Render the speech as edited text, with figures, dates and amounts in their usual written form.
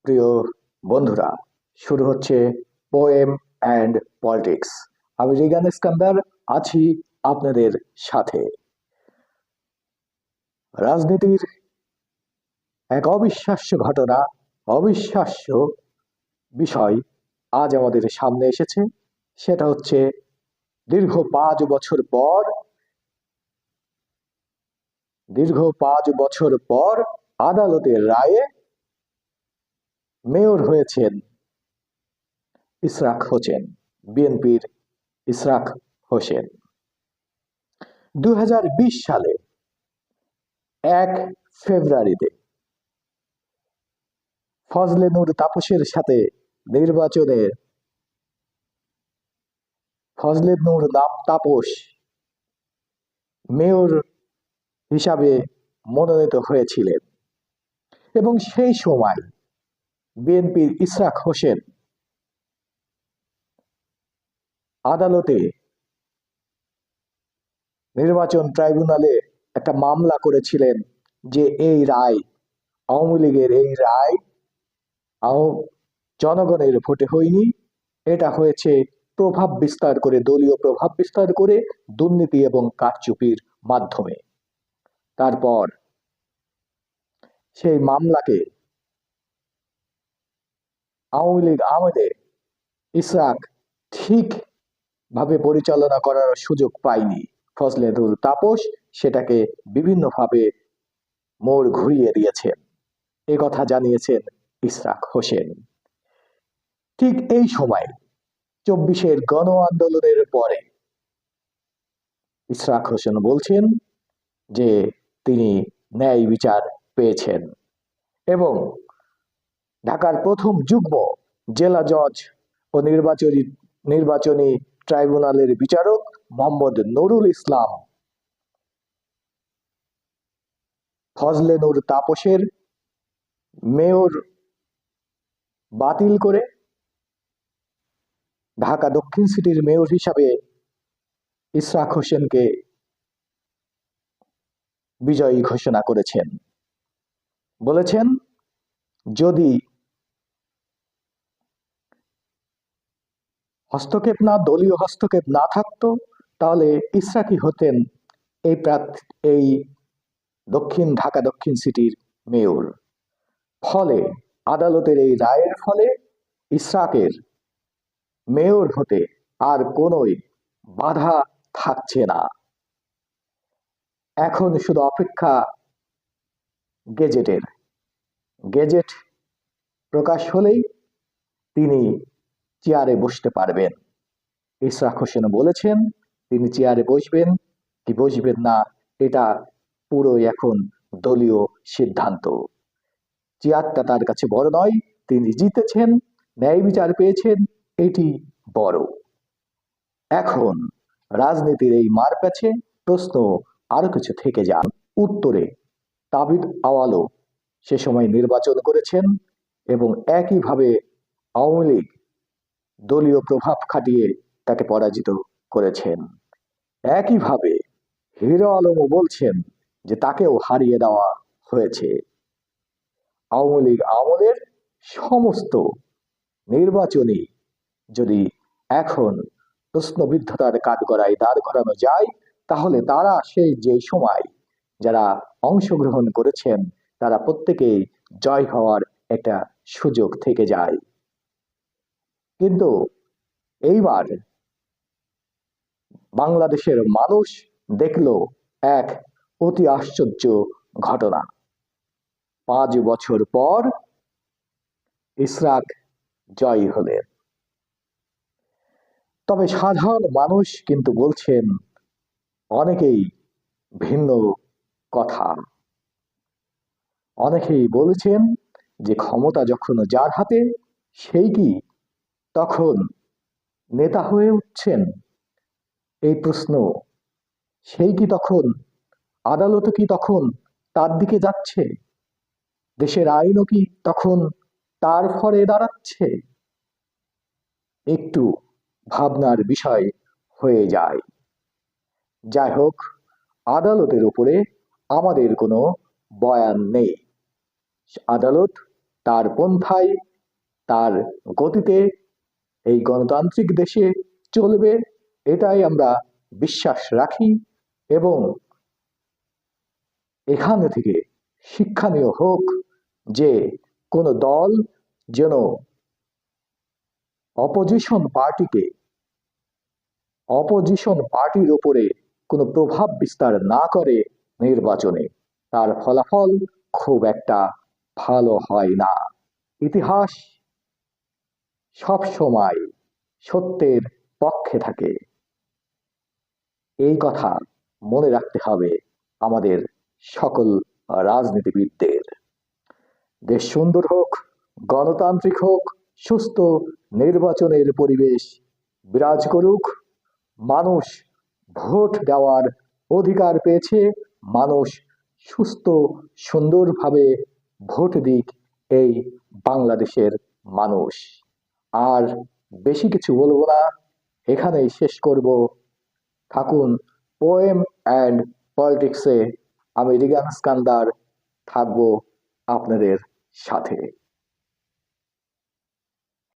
প্রিয় বন্ধুরা, শুরু হচ্ছে পোয়েম অ্যান্ড পলিটিক্স। আমি রিগান ইস্কান্দার আছি আপনাদের সাথে। রাজনীতির এক অবিশ্বাস্য ঘটনা, অবিশ্বাস্য বিষয় আজ আমাদের সামনে এসেছে। সেটা হচ্ছে দীর্ঘ 5 বছর পর আদালতের রায়ে মেয়র হয়েছেন ইশরাক হোসেন, বিএনপির ইশরাক হোসেন। 2020 সালে 1 ফেব্রুয়ারিতে ফজলে নূর তাপসের সাথে ফজলে নূর তাপস মেয়র হিসাবে মনোনীত হয়েছিলেন এবং সেই সময় বিএনপির ইশরাক হোসেন আদালতে নির্বাচন ট্রাইব্যুনালে একটা মামলা করেছিলেন যে এই রায়, আওয়ামী লীগের এই রায় জনগণের ভোটে হয়নি, এটা হয়েছে প্রভাব বিস্তার করে, দলীয় প্রভাব বিস্তার করে, দুর্নীতি এবং কারচুপির মাধ্যমে। তারপর সেই মামলাকে আওয়ামী লীগ আমলে ইশরাক ঠিকভাবে পরিচালনা করার সুযোগ পায়নি। ফজলে নূর তাপস সেটাকে বিভিন্নভাবে মোড় ঘুরিয়ে দিয়েছেন, এ কথা জানিয়েছেন ইশরাক হোসেন। ঠিক এই সময় 24-এর গণ আন্দোলনের পরে ইশরাক হোসেন বলছেন যে তিনি ন্যায় বিচার পেয়েছেন এবং ঢাকার প্রথম যুগ্ম জেলা জজ ও নির্বাচনী ট্রাইব্যুনালের বিচারক মোহাম্মদ নুরুল ইসলাম ফজলে নূর তাপসের মেয়র বাতিল করে ঢাকা দক্ষিণ সিটির মেয়র হিসাবে ইশরাক হোসেনকে বিজয়ী ঘোষণা করেছেন। বলেছেন যদি দলীয় হস্তক্ষেপ না থাকতো তাহলে ইশরাকই হতেন এই ঢাকা দক্ষিণ সিটির মেয়র। ফলে আদালতের এই রায়ের ফলে ইশরাকের মেয়র হতে আর কোনোই বাধা থাকছে না। এখন শুধু অপেক্ষা গেজেট প্রকাশ হলেই তিনি চেয়ারে বসতে পারবেন। ইশরাক হোসেন বলেছেন তিনি চেয়ারে বসবেন কি বসবেন না এটা পুরোই এখন দলীয় সিদ্ধান্ত। চেয়ারটা তার কাছে বড় নয়, তিনি জিতেছেন, ন্যায় বিচার পেয়েছেন, এটি বড়। এখন রাজনীতির এই মারপ্যাচে প্রশ্ন আরো কিছু থেকে যান। উত্তরে তাবিদ আওয়ালও সে সময় নির্বাচন করেছেন এবং একইভাবে আওয়ামী লীগ দলীয় প্রভাব খাটিয়ে তাকে পরাজিত করেছেন। একইভাবে হিরো আলমও বলছেন যে তাকেও হারিয়ে দেওয়া হয়েছে। আওয়ামী লীগ আমলের সমস্ত নির্বাচনী যদি এখন প্রশ্নবিদ্ধতার কাঠগড়ায় দাঁড় করানো যায় তাহলে তারা যে সময় যারা অংশগ্রহণ করেছেন তারা প্রত্যেকেই জয় হওয়ার একটা সুযোগ থেকে যায়। কিন্তু এইবার বাংলাদেশের মানুষ দেখল এক অতি আশ্চর্য ঘটনা। 5 বছর পর ইশরাক জয়ী হলেন। তবে সাধারণ মানুষ কিন্তু বলছেন অনেকেই ভিন্ন কথা। অনেকেই বলেছেন যে ক্ষমতা যখন যার হাতে সেই কি তখন নেতা হয়ে উঠছেন? এই প্রশ্ন, সেই কি তখন আদালত কি তখন তার দিকে যাচ্ছে? দেশের আইনও কি তখন তার ফরে দাঁড়াচ্ছে? একটু ভাবনার বিষয় হয়ে যায়। যাই হোক, আদালতের উপরে আমাদের কোনো বয়ান নেই। আদালত তার পন্থায়, তার গতিতে এই গণতান্ত্রিক দেশে চলবে, এটাই আমরা বিশ্বাস রাখি। এবং এখান থেকে শিক্ষণীয় হোক যে কোনো দল যেন অপোজিশন পার্টির ওপরে কোনো প্রভাব বিস্তার না করে নির্বাচনে, তার ফলাফল খুব একটা ভালো হয় না। ইতিহাস সব সময় সত্যের পক্ষে থাকে, এই কথা মনে রাখতে হবে আমাদের সকল রাজনীতিবিদদের। দেশ সুন্দর হোক, গণতান্ত্রিক হোক, সুস্থ নির্বাচনের পরিবেশ বিরাজ করুক। মানুষ ভোট দেওয়ার অধিকার পেয়েছে, মানুষ সুস্থ সুন্দরভাবে ভোট দিক এই বাংলাদেশের মানুষ। আর বেশি কিছু বলবো না, এখানেই শেষ করব। থাকুন পোয়েম অ্যান্ড পলিটিক্সে। আমি রিগান স্কান্দার থাকবো আপনাদের সাথে।